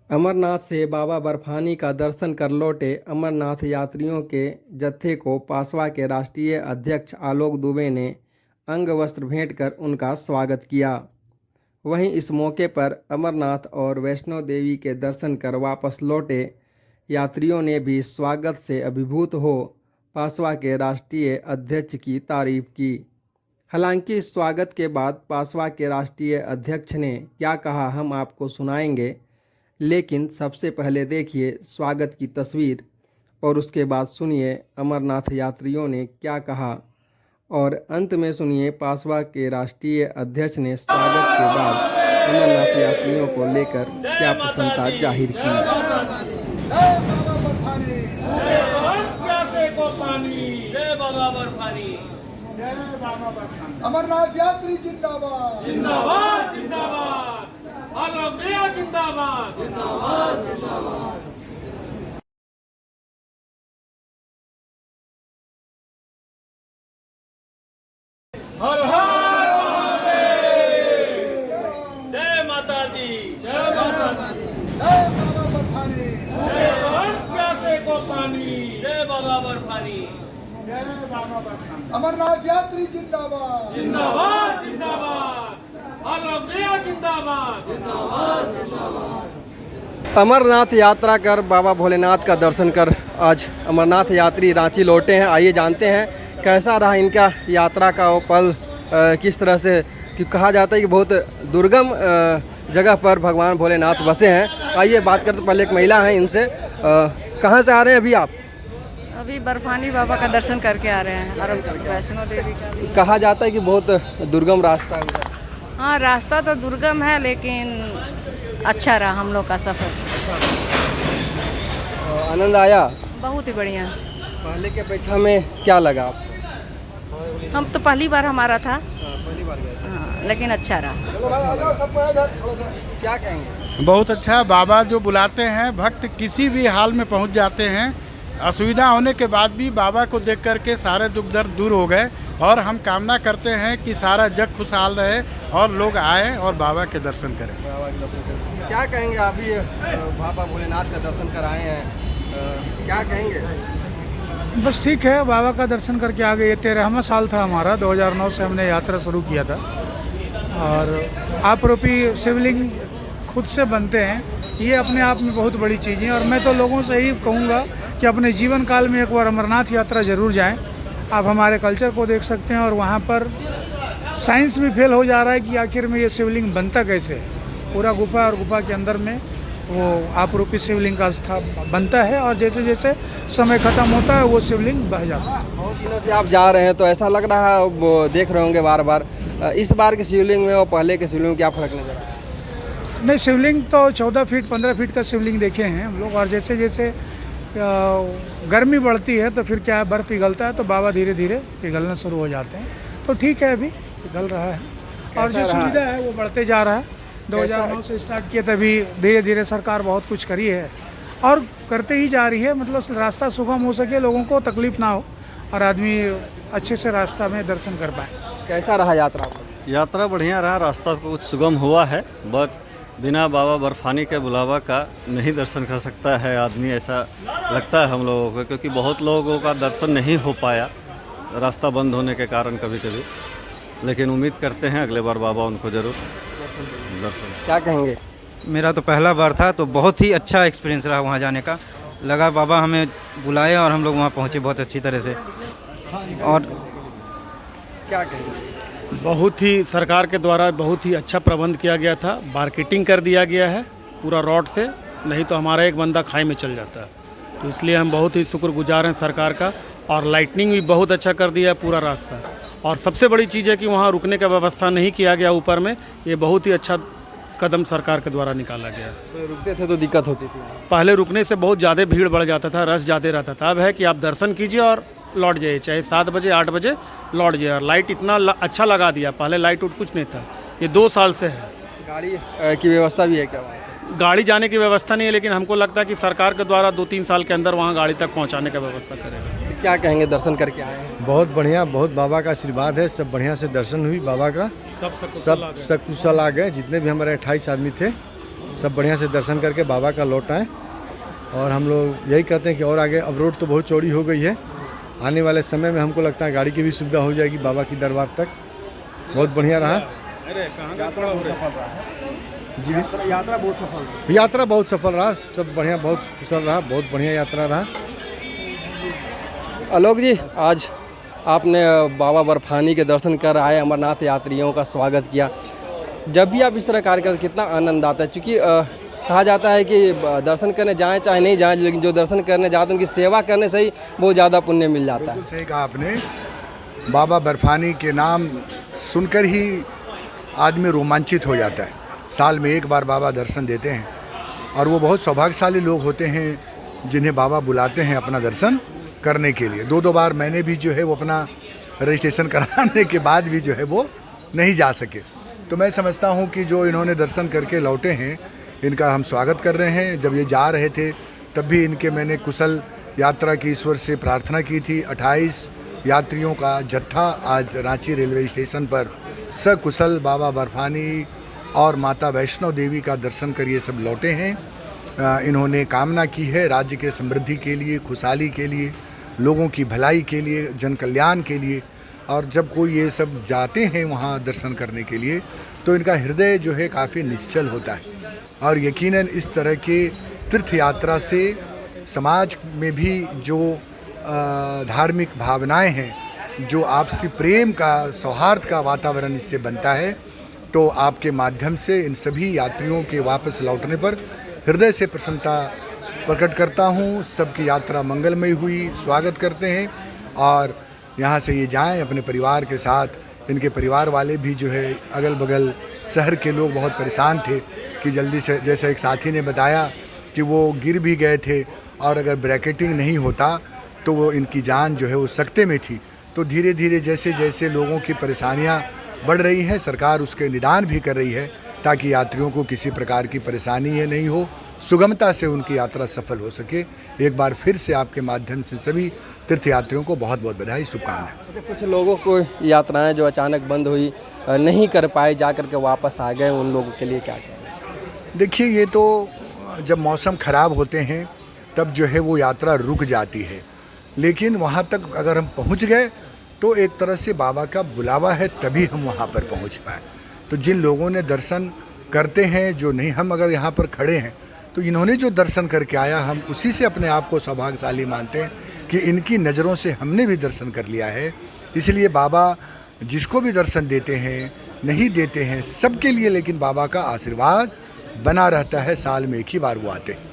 अमरनाथ से बाबा बर्फानी का दर्शन कर लौटे अमरनाथ यात्रियों के जत्थे को पासवा के राष्ट्रीय अध्यक्ष आलोक दुबे ने अंग वस्त्र भेंट कर उनका स्वागत किया। वहीं इस मौके पर अमरनाथ और वैष्णो देवी के दर्शन कर वापस लौटे यात्रियों ने भी स्वागत से अभिभूत हो पासवा के राष्ट्रीय अध्यक्ष की तारीफ की। हालांकि इस स्वागत के बाद पासवा के राष्ट्रीय अध्यक्ष ने क्या कहा हम आपको सुनाएंगे, लेकिन सबसे पहले देखिए स्वागत की तस्वीर और उसके बाद सुनिए अमरनाथ यात्रियों ने क्या कहा और अंत में सुनिए पासवा के राष्ट्रीय अध्यक्ष ने स्वागत के बाद अमरनाथ यात्रियों को लेकर क्या प्रसन्नता जाहिर की। अमरनाथ यात्री जिंदाबाद जिंदाबाद जिंदाबाद, आलोक दया जिंदाबाद जिंदाबाद जिंदाबाद। हर हर महादेव, जय माता दी, जय माता दी, जय बाबा बर्फानी, जय प्यासे को पानी, जय बाबा बर्फानी, जय बाबा बर्फानी। अमरनाथ यात्री जिंदाबाद जिंदाबाद जिंदाबाद, आलोक दया जिंदाबाद जिंदाबाद जिंदाबाद। अमरनाथ यात्रा कर बाबा भोलेनाथ का दर्शन कर आज अमरनाथ यात्री रांची लौटे हैं। आइए जानते हैं कैसा रहा इनका यात्रा का वो पल, किस तरह से, कि कहा जाता है कि बहुत दुर्गम जगह पर भगवान भोलेनाथ बसे हैं। आइए बात करते, पहले एक महिला हैं इनसे, कहाँ से आ रहे हैं अभी आप? अभी बर्फानी बाबा का दर्शन करके आ रहे हैं और वैष्णो देवी का भी। कहा जाता है कि बहुत दुर्गम रास्ता है। हाँ, रास्ता तो दुर्गम है लेकिन अच्छा रहा हम लोग का सफ़र। आनंद आया? बहुत ही बढ़िया। पहले के अपेक्षा में क्या लगा आपको? हम तो पहली बार हमारा था। पहली बार गए? हाँ, लेकिन अच्छा रहा। क्या कहेंगे? बहुत अच्छा। बाबा जो बुलाते हैं, भक्त किसी भी हाल में पहुंच जाते हैं। असुविधा होने के बाद भी बाबा को देख करके सारे दुख दर्द दूर हो गए और हम कामना करते हैं कि सारा जग खुशहाल रहे और लोग आए और बाबा के दर्शन करें। क्या कहेंगे? अभी बाबा भोलेनाथ का दर्शन कर आए हैं, क्या कहेंगे? बस ठीक है, बाबा का दर्शन करके आ गए। ये 13वां साल था हमारा, 2009 से हमने यात्रा शुरू किया था और आपरूपी शिवलिंग खुद से बनते हैं, ये अपने आप में बहुत बड़ी चीज़ है। और मैं तो लोगों से ही कहूँगा कि अपने जीवन काल में एक बार अमरनाथ यात्रा ज़रूर जाएं। आप हमारे कल्चर को देख सकते हैं और वहाँ पर साइंस भी फेल हो जा रहा है कि आखिर में ये शिवलिंग बनता कैसे है। पूरा गुफा और गुफा के अंदर में वो आपरूपी शिवलिंग का स्थान बनता है और जैसे जैसे समय ख़त्म होता है वो शिवलिंग बह जाता है। बहुत दिनों से आप जा रहे हैं तो ऐसा लग रहा है, वो देख रहे होंगे बार बार, इस बार के शिवलिंग में और पहले के शिवलिंग में क्या फ़र्क नजर आ रहा है? नहीं, शिवलिंग तो 14 फीट 15 फीट का शिवलिंग देखे हैं हम लोग और जैसे जैसे गर्मी बढ़ती है तो फिर क्या है, बर्फ़ पिघलता है तो बाबा धीरे धीरे पिघलना शुरू हो जाते हैं। तो ठीक है, अभी पिघल रहा है और जो सुविधा है वो बढ़ते जा रहा है। 2009 से स्टार्ट किया तभी धीरे धीरे सरकार बहुत कुछ करी है और करते ही जा रही है। मतलब रास्ता सुगम हो सके, लोगों को तकलीफ ना हो और आदमी अच्छे से रास्ता में दर्शन कर पाए। कैसा रहा यात्रा? यात्रा बढ़िया रहा, रास्ता कुछ सुगम हुआ है, बट बिना बाबा बर्फानी के बुलावा का नहीं दर्शन कर सकता है आदमी, ऐसा लगता है हम लोगों को, क्योंकि बहुत लोगों का दर्शन नहीं हो पाया रास्ता बंद होने के कारण कभी कभी। लेकिन उम्मीद करते हैं अगले बार बाबा उनको ज़रूर दर्शन। क्या कहेंगे? मेरा तो पहला बार था तो बहुत ही अच्छा एक्सपीरियंस रहा वहाँ जाने का। लगा बाबा हमें बुलाए और हम लोग वहाँ पहुँचे बहुत अच्छी तरह से। और क्या कहेंगे? बहुत ही सरकार के द्वारा बहुत ही अच्छा प्रबंध किया गया था। मार्केटिंग कर दिया गया है पूरा रोड से, नहीं तो हमारा एक बंदा खाई में चल जाता है। तो इसलिए हम बहुत ही शुक्रगुजार हैं सरकार का। और लाइटनिंग भी बहुत अच्छा कर दिया है पूरा रास्ता। और सबसे बड़ी चीज़ है कि वहाँ रुकने का व्यवस्था नहीं किया गया ऊपर में, ये बहुत ही अच्छा कदम सरकार के द्वारा निकाला गया। तो रुकते थे तो दिक्कत होती थी? पहले रुकने से बहुत ज़्यादा भीड़ बढ़ जाता था, रश ज़्यादा रहता था। अब है कि आप दर्शन कीजिए और लौट जाइए, चाहे 7 बजे 8 बजे लौट जाइए। और लाइट इतना अच्छा लगा दिया, पहले लाइट उट कुछ नहीं था, ये 2 साल से है। गाड़ी की व्यवस्था भी है क्या? गाड़ी जाने की व्यवस्था नहीं है, लेकिन हमको लगता है कि सरकार के द्वारा 2-3 साल के अंदर वहाँ गाड़ी तक पहुँचाने का व्यवस्था करेगा। क्या कहेंगे, दर्शन करके आए हैं? बहुत बढ़िया, बहुत बाबा का आशीर्वाद है, सब बढ़िया से दर्शन हुई बाबा का, सब सकुशल आ गए। जितने भी हमारे 28 आदमी थे सब बढ़िया से दर्शन करके बाबा का लौट आए। और हम लोग यही कहते हैं कि और आगे, अब रोड तो बहुत चौड़ी हो गई है, आने वाले समय में हमको लगता है गाड़ी की भी सुविधा हो जाएगी बाबा की दरबार तक। बहुत बढ़िया रहा जी, यात्रा बहुत सफल रही। यात्रा बहुत सफल रहा, सब बढ़िया, बहुत कुशल रहा, बहुत बढ़िया यात्रा रहा। आलोक जी, आज आपने बाबा बर्फानी के दर्शन कर आए अमरनाथ यात्रियों का स्वागत किया। जब भी आप इस तरह कार्य करते कितना आनंद आता है, क्योंकि कहा जाता है कि दर्शन करने जाएं चाहे नहीं जाएं, लेकिन जो दर्शन करने जाते हैं उनकी सेवा करने से ही बहुत ज़्यादा पुण्य मिल जाता है। सही कहा आपने, बाबा बर्फानी के नाम सुनकर ही आदमी रोमांचित हो जाता है। साल में एक बार बाबा दर्शन देते हैं और वो बहुत सौभाग्यशाली लोग होते हैं जिन्हें बाबा बुलाते हैं अपना दर्शन करने के लिए। दो बार मैंने भी जो है वो अपना रजिस्ट्रेशन कराने के बाद भी जो है वो नहीं जा सके। तो मैं समझता हूँ कि जो इन्होंने दर्शन करके लौटे हैं इनका हम स्वागत कर रहे हैं। जब ये जा रहे थे तब भी इनके मैंने कुशल यात्रा की ईश्वर से प्रार्थना की थी। 28 यात्रियों का जत्था आज रांची रेलवे स्टेशन पर सकुशल बाबा बर्फानी और माता वैष्णो देवी का दर्शन कर ये सब लौटे हैं। इन्होंने कामना की है राज्य के समृद्धि के लिए, खुशहाली के लिए, लोगों की भलाई के लिए, जन कल्याण के लिए। और जब कोई ये सब जाते हैं वहाँ दर्शन करने के लिए तो इनका हृदय जो है काफ़ी निश्चल होता है। और यकीनन इस तरह के तीर्थ यात्रा से समाज में भी जो धार्मिक भावनाएं हैं, जो आपसी प्रेम का, सौहार्द का वातावरण इससे बनता है। तो आपके माध्यम से इन सभी यात्रियों के वापस लौटने पर हृदय से प्रसन्नता प्रकट करता हूँ। सबकी यात्रा मंगलमय हुई, स्वागत करते हैं और यहाँ से ये जाएं अपने परिवार के साथ। इनके परिवार वाले भी जो है, अगल बगल शहर के लोग बहुत परेशान थे कि जल्दी से, जैसे एक साथी ने बताया कि वो गिर भी गए थे और अगर ब्रैकेटिंग नहीं होता तो वो इनकी जान जो है वो सकते में थी। तो धीरे धीरे जैसे जैसे लोगों की परेशानियाँ बढ़ रही हैं, सरकार उसके निदान भी कर रही है ताकि यात्रियों को किसी प्रकार की परेशानी ये नहीं हो, सुगमता से उनकी यात्रा सफल हो सके। एक बार फिर से आपके माध्यम से सभी तीर्थ यात्रियों को बहुत बहुत बधाई, शुभकामनाएं। कुछ लोगों को यात्राएं जो अचानक बंद हुई, नहीं कर पाए, जा कर के वापस आ गए, उन लोगों के लिए क्या कहें? देखिए, ये तो जब मौसम ख़राब होते हैं तब जो है वो यात्रा रुक जाती है, लेकिन वहाँ तक अगर हम पहुँच गए तो एक तरह से बाबा का बुलावा है, तभी हम वहाँ पर पहुँच पाए। तो जिन लोगों ने दर्शन करते हैं, जो नहीं, हम अगर यहाँ पर खड़े हैं तो इन्होंने जो दर्शन करके आया, हम उसी से अपने आप को सौभाग्यशाली मानते हैं कि इनकी नज़रों से हमने भी दर्शन कर लिया है। इसलिए बाबा जिसको भी दर्शन देते हैं, नहीं देते हैं, सबके लिए लेकिन बाबा का आशीर्वाद बना रहता है। साल में एक ही बार वो आते हैं।